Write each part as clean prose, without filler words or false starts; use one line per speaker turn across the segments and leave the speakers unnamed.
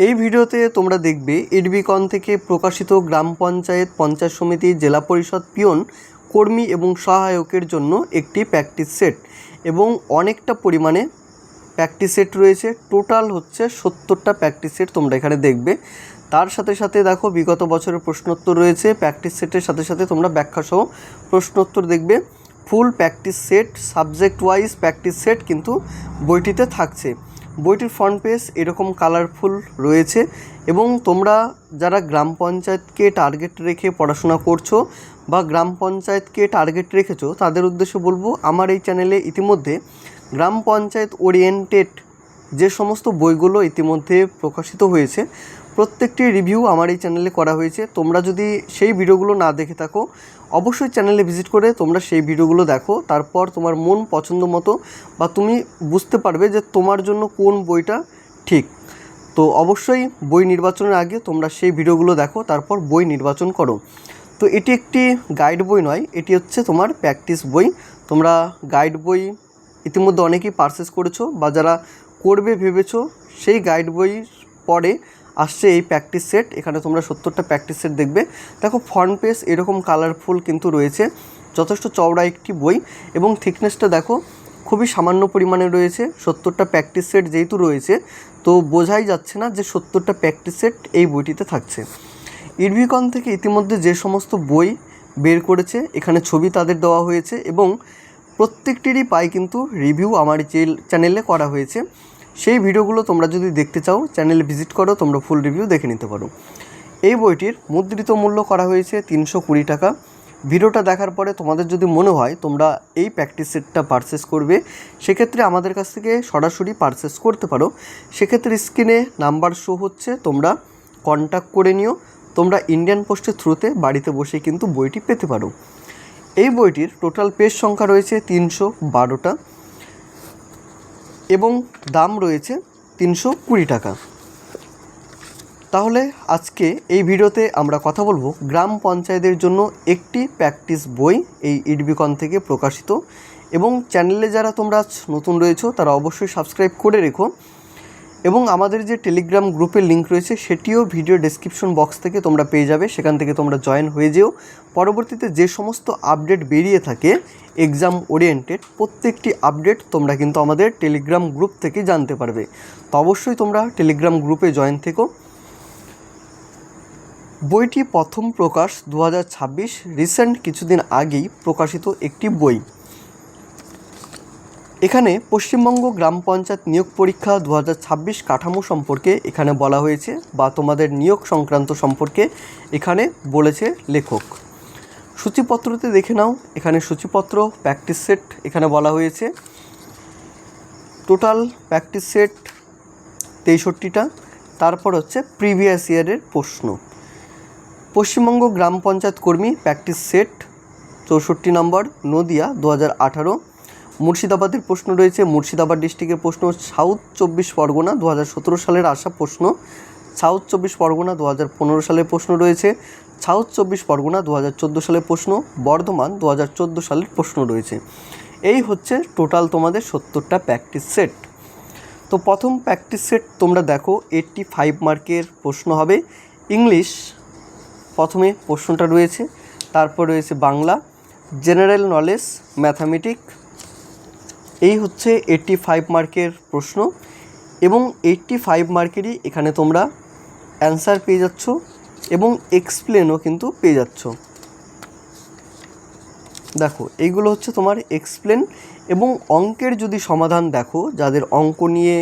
এই ভিডিওতে তোমরা দেখবে এডবিকন থেকে প্রকাশিত গ্রাম পঞ্চায়েত, পঞ্চায়েত সমিতি, জেলা পরিষদ, পিয়ন, কর্মী এবং সহায়কের জন্য একটি প্র্যাকটিস সেট এবং অনেকটা পরিমাণে প্র্যাকটিস সেট রয়েছে। টোটাল হচ্ছে 70টা প্র্যাকটিস সেট তোমরা এখানে দেখবে। তার সাথে সাথে দেখো বিগত বছরের প্রশ্নোত্তর রয়েছে। প্র্যাকটিস সেটের সাথে সাথে তোমরা ব্যাখ্যাসহ প্রশ্নোত্তর দেখবে। ফুল practice set, subject wise practice set কিন্তু বইটিতে থাকছে। বইটির ফ্রন্ট পেজ এরকম কালারফুল রয়েছে এবং তোমরা যারা গ্রাম পঞ্চায়েতকে টার্গেট রেখে পড়াশোনা করছো বা গ্রাম পঞ্চায়েতকে টার্গেট রেখেছো তাদের উদ্দেশ্যে বলবো, আমার এই চ্যানেলে ইতিমধ্যে গ্রাম পঞ্চায়েত ওরিয়েন্টেড যে সমস্ত বইগুলো ইতিমধ্যে প্রকাশিত হয়েছে প্রত্যেকটি রিভিউ আমার এই চ্যানেলে করা হয়েছে। তোমরা যদি সেই ভিডিওগুলো না দেখে থাকো অবশ্যই চ্যানেলে ভিজিট করে তোমরা সেই ভিডিওগুলো দেখো। তারপর তোমার মন পছন্দ মতো বা তুমি বুঝতে পারবে যে তোমার জন্য কোন বইটা ঠিক। তো অবশ্যই বই নির্বাচনের আগে তোমরা সেই ভিডিওগুলো দেখো, তারপর বই নির্বাচন করো। তো এটি একটি গাইড বই নয়, এটি হচ্ছে তোমার প্র্যাকটিস বই। তোমরা গাইড বই ইতিমধ্যে অনেকেই পারচেস করেছো বা যারা করবে ভেবেছো সেই গাইড বই পরে আসছে এই প্র্যাকটিস সেট। এখানে তোমরা 70টা প্র্যাকটিস সেট দেখবে। দেখো ফ্রন্ট পেজ এরকম কালারফুল কিন্তু রয়েছে। যথেষ্ট চওড়া একটি বই এবং থিকনেসটা দেখো খুবই সামান্য পরিমাণে রয়েছে। 70টা প্র্যাকটিস সেট যেহেতু রয়েছে তো বোঝাই যাচ্ছে না যে 70টা প্র্যাকটিস সেট এই বইটিতে থাকছে। এডবিকন থেকে ইতিমধ্যে যে সমস্ত বই বের করেছে এখানে ছবি তাদের দেওয়া হয়েছে এবং প্রত্যেকটিরই পাই কিন্তু রিভিউ আমার চ্যানেলে করা হয়েছে। সেই ভিডিওগুলো তোমরা যদি দেখতে চাও চ্যানেলে ভিজিট করো, তোমরা ফুল রিভিউ দেখে নিতে পারো। এই বইটির মুদ্রিত মূল্য করা হয়েছে 320 টাকা। ভিডিওটা দেখার পরে তোমাদের যদি মনে হয় তোমরা এই প্র্যাকটিস সেটটা পারচেস করবে সেক্ষেত্রে আমাদের কাছ থেকে সরাসরি পারচেস করতে পারো। সেক্ষেত্রে স্ক্রিনে নাম্বার শো হচ্ছে, তোমরা কন্ট্যাক্ট করে নিও। তোমরা ইন্ডিয়ান পোস্টের থ্রুতে বাড়িতে বসে কিন্তু বইটি পেতে পারো। এই বইটির টোটাল পেজ সংখ্যা রয়েছে 312টা এবং দাম রয়েছে 320 টাকা। তাহলে আজকে এই ভিডিওতে আমরা কথা বলবো গ্রাম পঞ্চায়েতের জন্য একটি প্র্যাকটিস বই, এই এডবিকন থেকে প্রকাশিত। এবং চ্যানেলে যারা তোমরা নতুন রয়েছো তারা অবশ্যই সাবস্ক্রাইব করে রেখো এবং আমাদের যে টেলিগ্রাম গ্রুপের লিঙ্ক রয়েছে সেটিও ভিডিও ডেসক্রিপশন বক্স থেকে তোমরা পেয়ে যাবে। সেখান থেকে তোমরা জয়েন হয়ে যেও। পরবর্তীতে যে সমস্ত আপডেট বেরিয়ে থাকে এক্সাম ওরিয়েন্টেড প্রত্যেকটি আপডেট তোমরা কিন্তু আমাদের টেলিগ্রাম গ্রুপ থেকে জানতে পারবে। তো অবশ্যই তোমরা টেলিগ্রাম গ্রুপে জয়েন থেকো। বইটি প্রথম প্রকাশ 2026, রিসেন্ট কিছুদিন আগেই প্রকাশিত একটি বই। এখানে পশ্চিমবঙ্গ গ্রাম পঞ্চায়েত নিয়োগ পরীক্ষা 2026 কাঠামো সম্পর্কে এখানে বলা হয়েছে বা তোমাদের নিয়োগ সংক্রান্ত সম্পর্কে এখানে বলেছে লেখক। সূচিপত্রতে দেখে নাও, এখানে সূচিপত্র, প্র্যাকটিস সেট এখানে বলা হয়েছে। টোটাল প্র্যাকটিস সেট 63টা। তারপর হচ্ছে প্রিভিয়াস ইয়ারের প্রশ্ন। পশ্চিমবঙ্গ গ্রাম পঞ্চায়েত কর্মী প্র্যাকটিস সেট 64 নম্বর, নদিয়া 2018। মুর্শিদাবাদের প্রশ্ন রয়েছে, মুর্শিদাবাদ ডিস্ট্রিক্টের প্রশ্ন। সাউথ 24 পরগনা 2017 সালের আসা প্রশ্ন। সাউথ 24 পরগনা 2015 সালের প্রশ্ন রয়েছে। সাউথ 24 পরগনা 2014 সালের প্রশ্ন। বর্ধমান 2014 সালের প্রশ্ন রয়েছে। এই হচ্ছে টোটাল তোমাদের 70টা প্র্যাকটিস সেট। তো প্রথম প্র্যাকটিস সেট তোমরা দেখো 85 মার্কের প্রশ্ন হবে। ইংলিশ প্রথমে প্রশ্নটা রয়েছে, তারপর রয়েছে বাংলা, জেনারেল নলেজ, ম্যাথামেটিক্স। এই হচ্ছে 85 মার্কের প্রশ্ন এবং 85 মার্কেরই এখানে তোমরা অ্যান্সার পেয়ে যাচ্ছ এবং এক্সপ্লেনও কিন্তু পেয়ে যাচ্ছ। দেখো এইগুলো হচ্ছে তোমার এক্সপ্লেন এবং অঙ্কের যদি সমাধান দেখো, যাদের অঙ্ক নিয়ে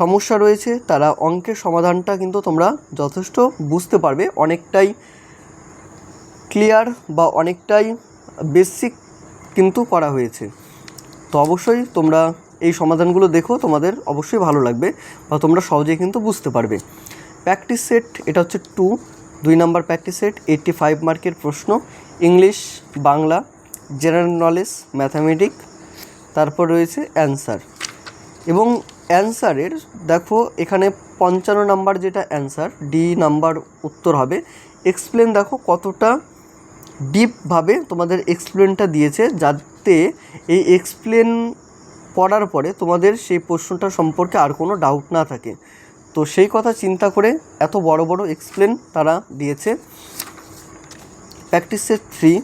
সমস্যা রয়েছে তারা অঙ্কের সমাধানটা কিন্তু তোমরা যথেষ্ট বুঝতে পারবে। অনেকটাই ক্লিয়ার বা অনেকটাই বেসিক কিন্তু করা হয়েছে। তো অবশ্যই তোমরা এই সমাধানগুলো দেখো, তোমাদের অবশ্যই ভালো লাগবে বা তোমরা সহজেই কিন্তু বুঝতে পারবে। প্র্যাকটিস সেট এটা হচ্ছে 2 নম্বর প্র্যাকটিস সেট, 85 মার্কের প্রশ্ন। English, Bangla, general knowledge, mathematics, তারপর রয়েছে অ্যান্সার। এবং অ্যান্সারের দেখো এখানে 55 নাম্বার যেটা অ্যান্সার, ডি নাম্বার উত্তর হবে। এক্সপ্লেন দেখো কতটা ডিপভাবে তোমাদের এক্সপ্লেনটা দিয়েছে, যাতে এই এক্সপ্লেন পড়ার পরে তোমাদের সেই প্রশ্নটা সম্পর্কে আর কোনো ডাউট না থাকে। তো সেই কথা চিন্তা করে এত বড় বড় এক্সপ্লেন তারা দিয়েছে। প্র্যাকটিস সেট 3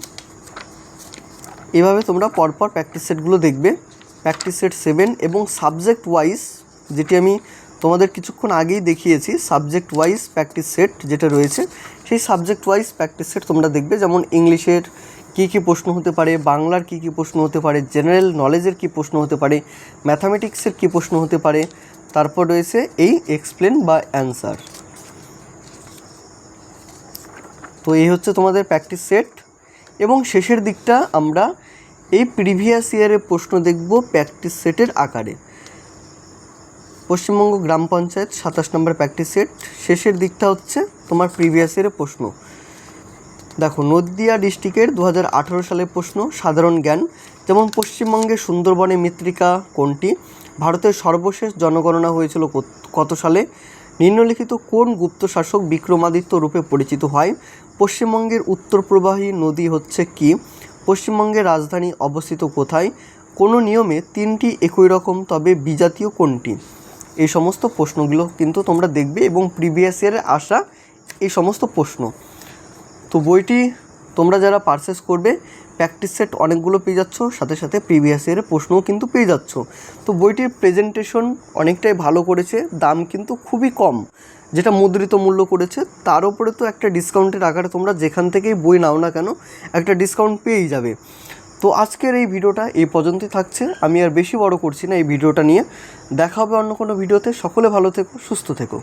এভাবে তোমরা পরপর প্র্যাকটিস সেটগুলো দেখবে। প্র্যাকটিস সেট 7 এবং সাবজেক্ট ওয়াইজ, যেটি আমি তোমাদের কিছুক্ষণ আগেই দেখিয়েছি, সাবজেক্ট ওয়াইজ প্র্যাকটিস সেট যেটা রয়েছে, সেই সাবজেক্ট ওয়াইজ প্র্যাকটিস সেট তোমরা দেখবে। যেমন ইংলিশের কী কী প্রশ্ন হতে পারে, বাংলার কী কী প্রশ্ন হতে পারে, জেনারেল নলেজের কী প্রশ্ন হতে পারে, ম্যাথামেটিক্সের কী প্রশ্ন হতে পারে, তারপর রয়েছে এই এক্সপ্লেন বা অ্যান্সার। তো এই হচ্ছে তোমাদের প্র্যাকটিস সেট। এবং শেষের দিকটা আমরা এই প্রিভিয়াস ইয়ারের প্রশ্ন দেখব প্র্যাকটিস সেটের আকারে। পশ্চিমবঙ্গ গ্রাম পঞ্চায়েত 27 নম্বর প্র্যাকটিস সেট, শেষের দিকটা হচ্ছে তোমার প্রিভিয়াস ইয়ারের প্রশ্ন। দেখো, নদিয়া ডিস্ট্রিক্টের 2018 সালের প্রশ্ন, সাধারণ জ্ঞান। যেমন পশ্চিমবঙ্গের সুন্দরবনের মৃত্তিকা কোনটি? ভারতের সর্বশেষ জনগণনা হয়েছিল কত সালে? নিম্নলিখিত কোন গুপ্ত শাসক বিক্রমাদিত্য রূপে পরিচিত হয়? পশ্চিমবঙ্গের উত্তর প্রবাহী নদী হচ্ছে কি? পশ্চিমবঙ্গের রাজধানী অবস্থিত কোথায়? কোনো নিয়মে 3টি একই রকম তবে বিজাতীয় কোনটি? এই সমস্ত প্রশ্নগুলো কিন্তু তোমরা দেখবে এবং প্রিভিয়াস ইয়ারে আসা এই সমস্ত প্রশ্ন। তো বইটি তোমরা যারা পারচেস করবে, প্র্যাকটিস সেট অনেকগুলো পেয়ে যাচ্ছ, সাথে সাথে প্রিভিয়াস ইয়ারের প্রশ্নও কিন্তু পেয়ে যাচ্ছ। তো বইটির প্রেজেন্টেশন অনেকটাই ভালো করেছে, দাম কিন্তু খুবই কম, যেটা মুদ্রিত মূল্য করেছে। তার উপরে তো একটা ডিসকাউন্টের আকারে তোমরা যেখান থেকেই বই নাও না কেন একটা ডিসকাউন্ট পেয়েই যাবে। তো আজকের এই ভিডিওটা এই পর্যন্তই থাকছে, আমি আর বেশি বড় করছি না এই ভিডিওটা নিয়ে। দেখা হবে অন্য কোনো ভিডিওতে। সকলে ভালো থেকো, সুস্থ থেকো।